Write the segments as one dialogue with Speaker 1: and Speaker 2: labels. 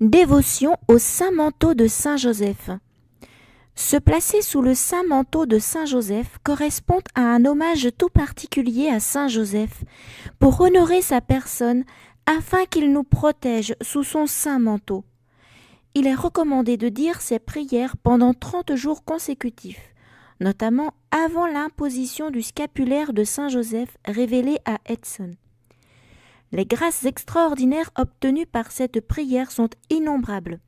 Speaker 1: Dévotion au saint manteau de saint Joseph. Se placer sous le saint manteau de saint Joseph correspond à un hommage tout particulier à saint Joseph pour honorer sa personne afin qu'il nous protège sous son saint manteau. Il est recommandé de dire ces prières pendant 30 jours consécutifs, notamment avant l'imposition du scapulaire de saint Joseph révélé à Edson. Les grâces extraordinaires obtenues par cette prière sont innombrables.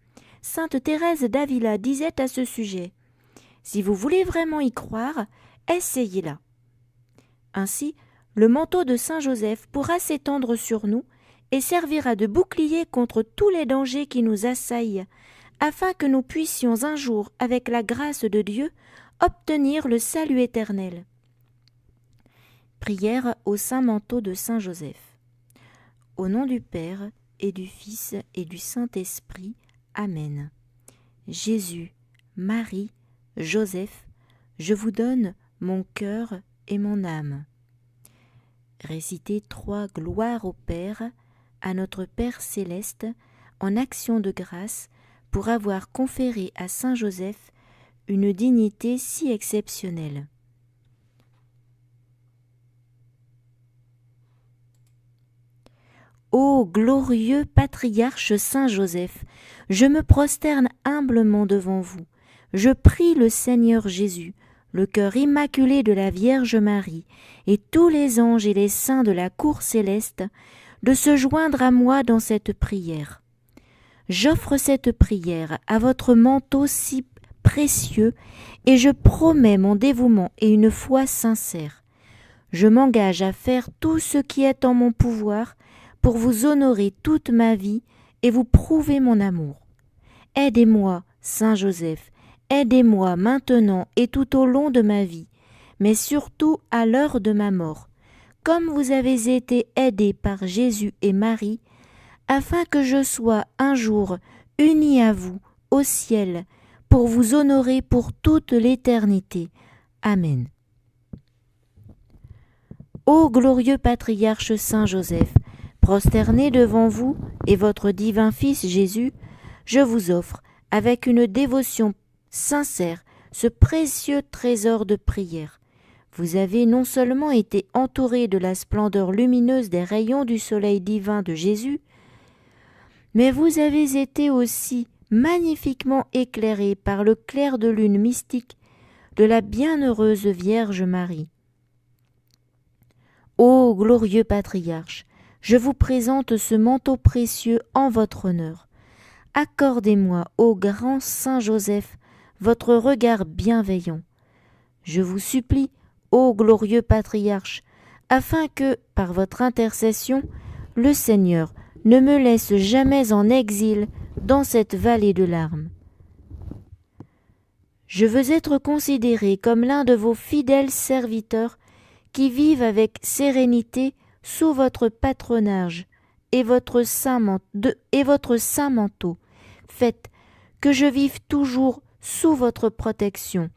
Speaker 1: Sainte Thérèse d'Avila disait à ce sujet : « Si vous voulez vraiment y croire, essayez-la. » Ainsi, le manteau de saint Joseph pourra s'étendre sur nous et servira de bouclier contre tous les dangers qui nous assaillent, afin que nous puissions un jour, avec la grâce de Dieu, obtenir le salut éternel. Prière au saint manteau de saint Joseph. Au nom du Père et du Fils et du Saint-Esprit. Amen. Jésus, Marie, Joseph, je vous donne mon cœur et mon âme. Récitez 3 gloires au Père, à notre Père céleste, en action de grâce pour avoir conféré à saint Joseph une dignité si exceptionnelle. Ô glorieux patriarche saint Joseph, je me prosterne humblement devant vous. Je prie le Seigneur Jésus, le cœur immaculé de la Vierge Marie, et tous les anges et les saints de la cour céleste, de se joindre à moi dans cette prière. J'offre cette prière à votre manteau si précieux, et je promets mon dévouement et une foi sincère. Je m'engage à faire tout ce qui est en mon pouvoir pour vous honorer toute ma vie et vous prouver mon amour. Aidez-moi, Saint Joseph, aidez-moi maintenant et tout au long de ma vie, mais surtout à l'heure de ma mort, comme vous avez été aidé par Jésus et Marie, afin que je sois un jour uni à vous au ciel pour vous honorer pour toute l'éternité. Amen. Ô glorieux patriarche Saint Joseph, prosterné devant vous et votre divin Fils Jésus, je vous offre, avec une dévotion sincère, ce précieux trésor de prière. Vous avez non seulement été entouré de la splendeur lumineuse des rayons du soleil divin de Jésus, mais vous avez été aussi magnifiquement éclairé par le clair de lune mystique de la bienheureuse Vierge Marie. Ô glorieux patriarche, je vous présente ce manteau précieux en votre honneur. Accordez-moi, ô grand Saint Joseph, votre regard bienveillant. Je vous supplie, ô glorieux patriarche, afin que, par votre intercession, le Seigneur ne me laisse jamais en exil dans cette vallée de larmes. Je veux être considéré comme l'un de vos fidèles serviteurs qui vivent avec sérénité sous votre patronage et votre saint manteau. Faites que je vive toujours sous votre protection,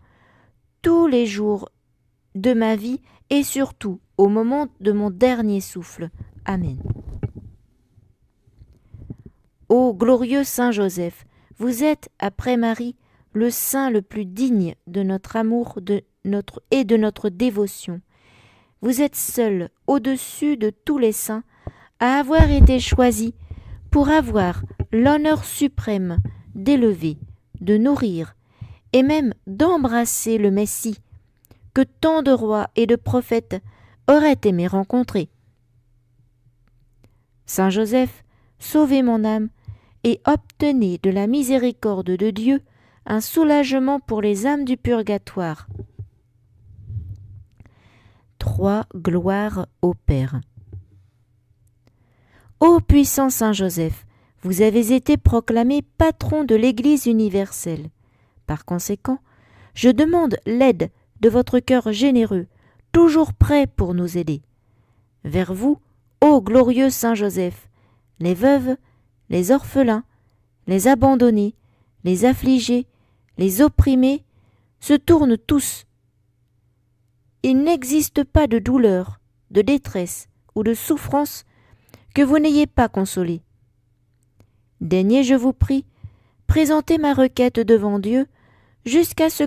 Speaker 1: tous les jours de ma vie et surtout au moment de mon dernier souffle. Amen. Ô glorieux Saint Joseph, vous êtes, après Marie, le saint le plus digne de notre amour et de notre dévotion. Vous êtes seul, au-dessus de tous les saints, à avoir été choisi pour avoir l'honneur suprême d'élever, de nourrir et même d'embrasser le Messie, que tant de rois et de prophètes auraient aimé rencontrer. Saint Joseph, sauvez mon âme et obtenez de la miséricorde de Dieu un soulagement pour les âmes du purgatoire. 3 gloires au Père. Ô puissant Saint Joseph, vous avez été proclamé patron de l'Église universelle. Par conséquent, je demande l'aide de votre cœur généreux, toujours prêt pour nous aider. Vers vous, ô glorieux Saint Joseph, les veuves, les orphelins, les abandonnés, les affligés, les opprimés se tournent tous. Il n'existe pas de douleur, de détresse ou de souffrance que vous n'ayez pas consolé. Daignez, je vous prie, présenter ma requête devant Dieu, jusqu'à ce